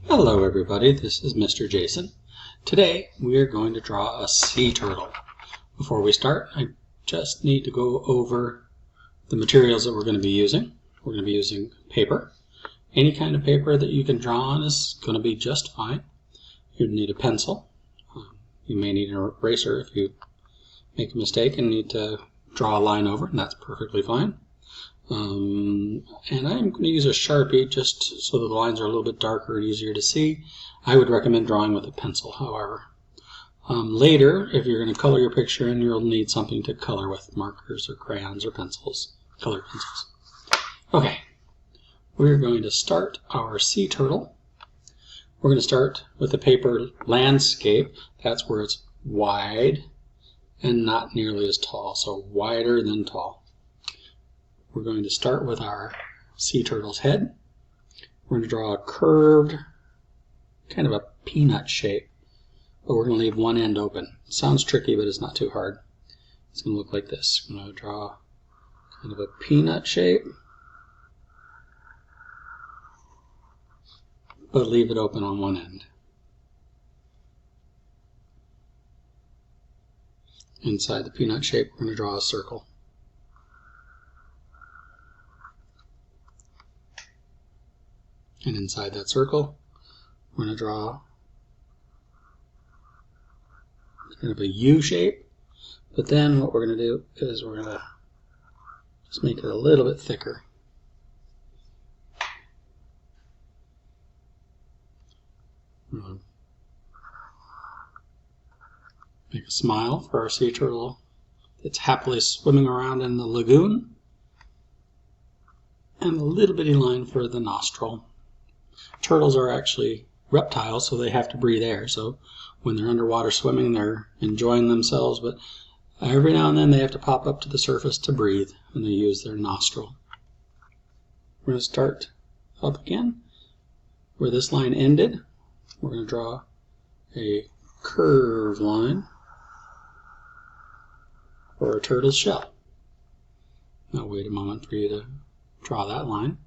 Hello everybody, this is Mr. Jason. Today we are going to draw a sea turtle. Before we start, I just need to go over the materials that we're going to be using. We're going to be using paper. Any kind of paper that you can draw on is going to be just fine. You'd need a pencil. You may need an eraser if you make a mistake and need to draw a line over, and that's perfectly fine. And I'm going to use a Sharpie just so that the lines are a little bit darker and easier to see. I would recommend drawing with a pencil, however. Later, if you're going to color your picture in, you'll need something to color with, markers or crayons or pencils, colored pencils. Okay, we're going to start our sea turtle. We're going to start with the paper landscape. That's where it's wide and not nearly as tall, so wider than tall. We're going to start with our sea turtle's head. We're going to draw a curved, kind of a peanut shape, but we're going to leave one end open. It sounds tricky, but it's not too hard. It's going to look like this. I'm going to draw kind of a peanut shape, but leave it open on one end. Inside the peanut shape, we're going to draw a circle. And inside that circle, we're going to draw kind of a U shape. But then what we're going to do is we're going to just make it a little bit thicker. Make a smile for our sea turtle that's happily swimming around in the lagoon. And a little bitty line for the nostril. Turtles are actually reptiles, so they have to breathe air. So when they're underwater swimming, they're enjoying themselves, but every now and then they have to pop up to the surface to breathe, and they use their nostril. We're going to start up again. Where this line ended, we're going to draw a curved line for a turtle's shell. Now wait a moment for you to draw that line.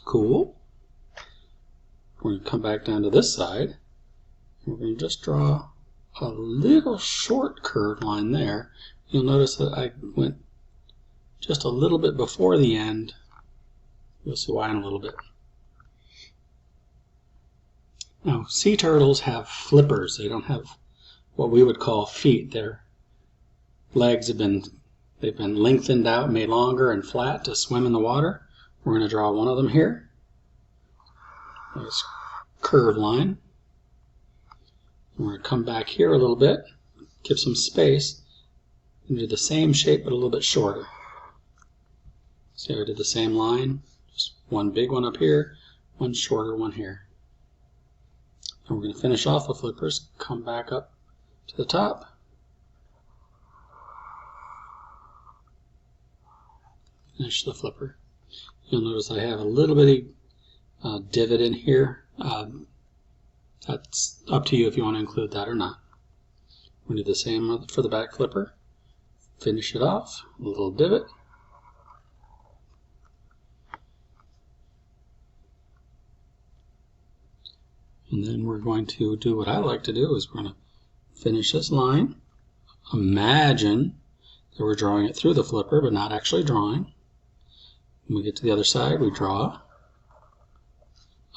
Cool. We're going to come back down to this side. We're going to just draw a little short curved line there. You'll notice that I went just a little bit before the end. You'll see why in a little bit. Now, sea turtles have flippers. They don't have what we would call feet. Their legs have been lengthened out, made longer and flat to swim in the water. We're going to draw one of them here. Nice curved line. We're going to come back here a little bit, give some space, and do the same shape but a little bit shorter. See how I did the same line? Just one big one up here, one shorter one here. And we're going to finish off the flippers, come back up to the top. Finish the flipper. You'll notice I have a little bitty divot in here. That's up to you if you want to include that or not. We're going to do the same for the back flipper. Finish it off, a little divot. And then we're going to do what I like to do is we're going to finish this line. Imagine that we're drawing it through the flipper, but not actually drawing. When we get to the other side, we draw.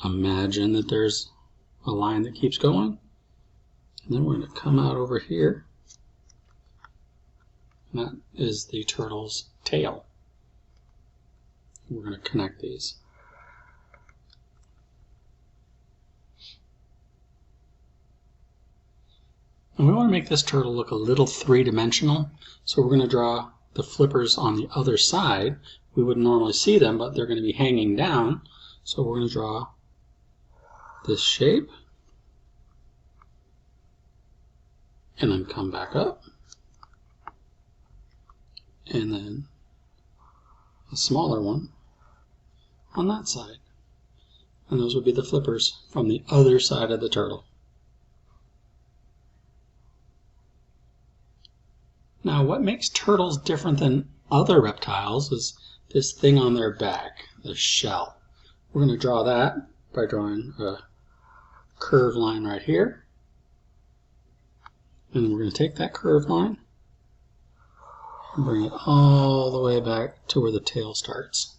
Imagine that there's a line that keeps going. And then we're going to come out over here. And that is the turtle's tail. We're going to connect these. And we want to make this turtle look a little three-dimensional. So we're going to draw the flippers on the other side. We wouldn't normally see them, but they're going to be hanging down. So we're going to draw this shape. And then come back up. And then a smaller one on that side. And those would be the flippers from the other side of the turtle. Now, what makes turtles different than other reptiles is this thing on their back, the shell. We're going to draw that by drawing a curved line right here. And then we're going to take that curved line and bring it all the way back to where the tail starts.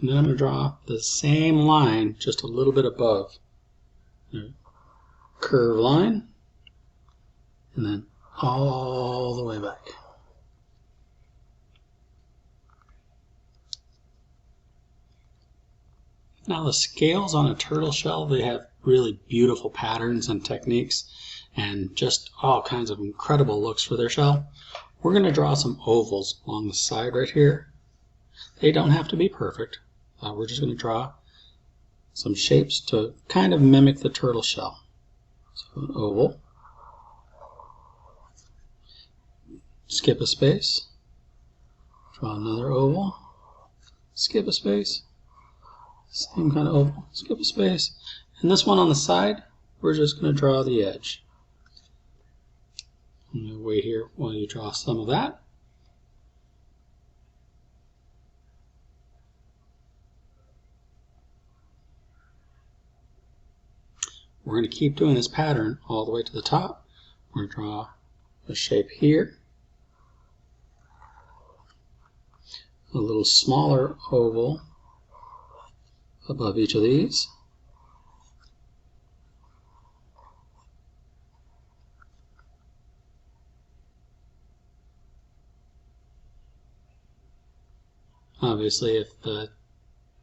And then I'm going to draw the same line just a little bit above. Curved line, and then all the way back. Now the scales on a turtle shell, they have really beautiful patterns and techniques and just all kinds of incredible looks for their shell. We're going to draw some ovals along the side right here. They don't have to be perfect. We're just going to draw some shapes to kind of mimic the turtle shell. So an oval, skip a space, draw another oval, skip a space, same kind of oval, skip a space, and this one on the side, we're just going to draw the edge. I'm going to wait here while you draw some of that. We're going to keep doing this pattern all the way to the top. We're going to draw a shape here, a little smaller oval above each of these, obviously if the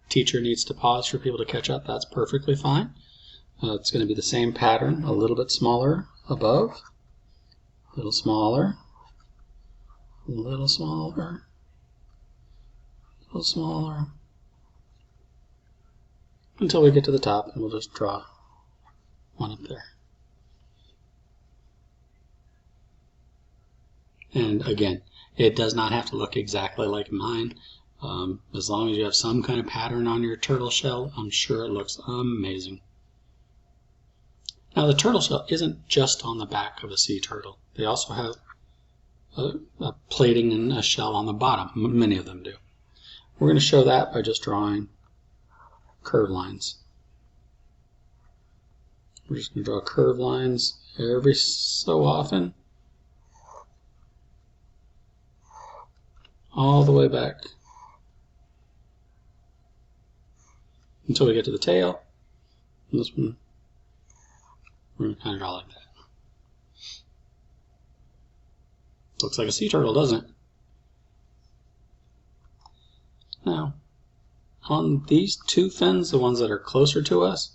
teacher needs to pause for people to catch up, that's perfectly fine. It's going to be the same pattern, a little bit smaller above, a little smaller, a little smaller, a little smaller, until we get to the top, and we'll just draw one up there. And again, it does not have to look exactly like mine. As long as you have some kind of pattern on your turtle shell, I'm sure it looks amazing. Now the turtle shell isn't just on the back of a sea turtle. They also have a plating and a shell on the bottom. Many of them do. We're going to show that by just drawing curved lines. We're just going to draw curved lines every so often, all the way back until we get to the tail. And this one, we're going to kind of draw like that. Looks like a sea turtle, doesn't it? Now, on these two fins, the ones that are closer to us,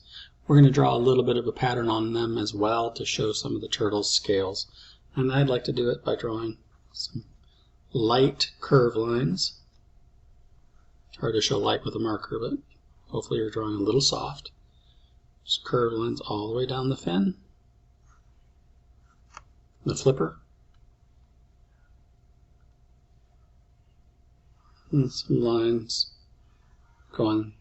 we're going to draw a little bit of a pattern on them as well to show some of the turtle's scales. And I'd like to do it by drawing some light curve lines. It's hard to show light with a marker, but hopefully you're drawing a little soft. Just curved lines all the way down the fin, the flipper, and some lines going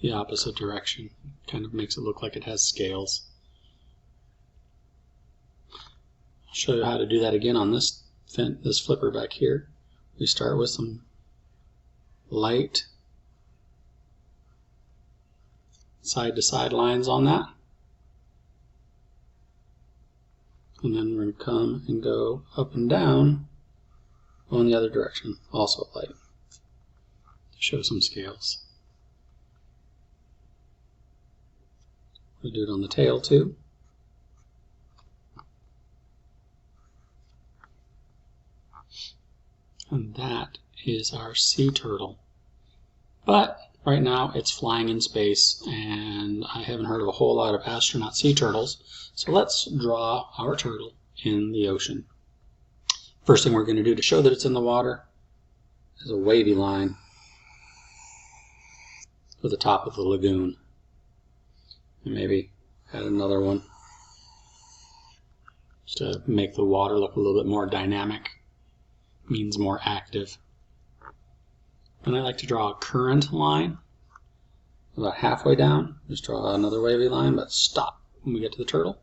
the opposite direction. Kind of makes it look like it has scales. I'll show you how to do that again on this fin, this flipper back here. We start with some light side-to-side lines on that. And then we're going to come and go up and down on the other direction, also light, to show some scales. We'll do it on the tail too. And that is our sea turtle. But right now it's flying in space, and I haven't heard of a whole lot of astronaut sea turtles. So let's draw our turtle in the ocean. First thing we're going to do to show that it's in the water is a wavy line for the top of the lagoon. And maybe add another one just to make the water look a little bit more dynamic. Means more active. And I like to draw a current line about halfway down. Just draw another wavy line, but stop when we get to the turtle.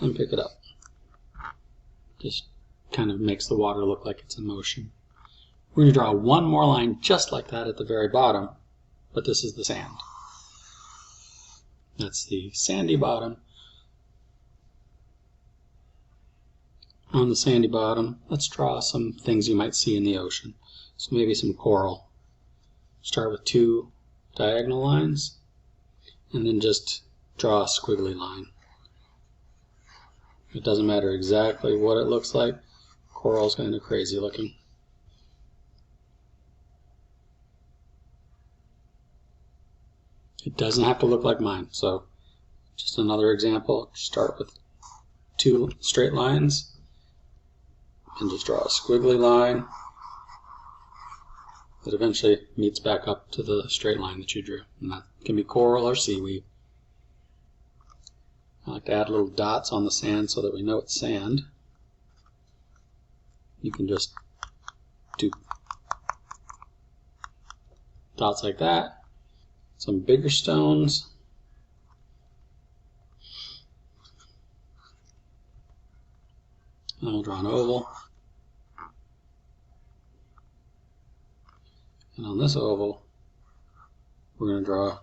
and pick it up. Just kind of makes the water look like it's in motion. We're going to draw one more line just like that at the very bottom, but this is the sand. That's the sandy bottom. On the sandy bottom, let's draw some things you might see in the ocean. So maybe some coral. Start with 2 diagonal lines, and then just draw a squiggly line. It doesn't matter exactly what it looks like. Coral's kind of crazy looking. It doesn't have to look like mine. So just another example, start with 2 straight lines and just draw a squiggly line that eventually meets back up to the straight line that you drew. And that can be coral or seaweed. I like to add little dots on the sand so that we know it's sand. You can just do dots like that. Some bigger stones. And we'll draw an oval. And on this oval, we're going to draw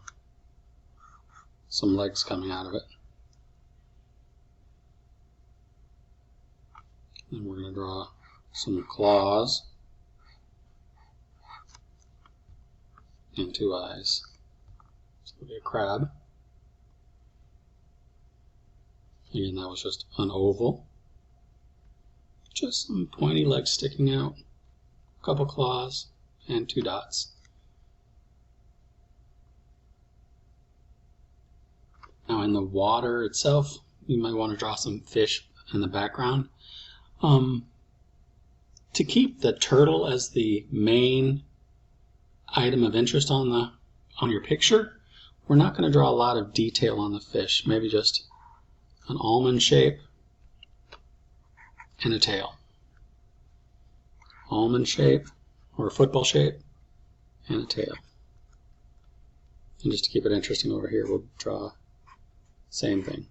some legs coming out of it. And we're going to draw some claws and 2 eyes. So it'll be a crab. Again, that was just an oval. Just some pointy legs sticking out, a couple claws, and 2 dots. Now in the water itself, you might want to draw some fish in the background. To keep the turtle as the main item of interest on your picture, we're not going to draw a lot of detail on the fish. Maybe just an almond shape and a tail. Almond shape or a football shape and a tail. And just to keep it interesting over here, we'll draw the same thing.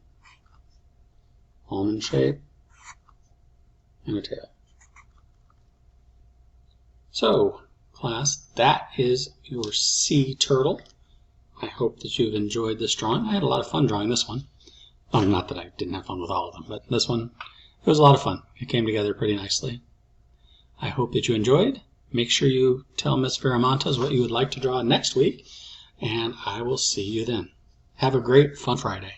Almond shape and a tail. So, class, that is your sea turtle. I hope that you've enjoyed this drawing. I had a lot of fun drawing this one. Oh, not that I didn't have fun with all of them, but this one, it was a lot of fun. It came together pretty nicely. I hope that you enjoyed. Make sure you tell Miss Viramontes what you would like to draw next week, and I will see you then. Have a great, fun Friday.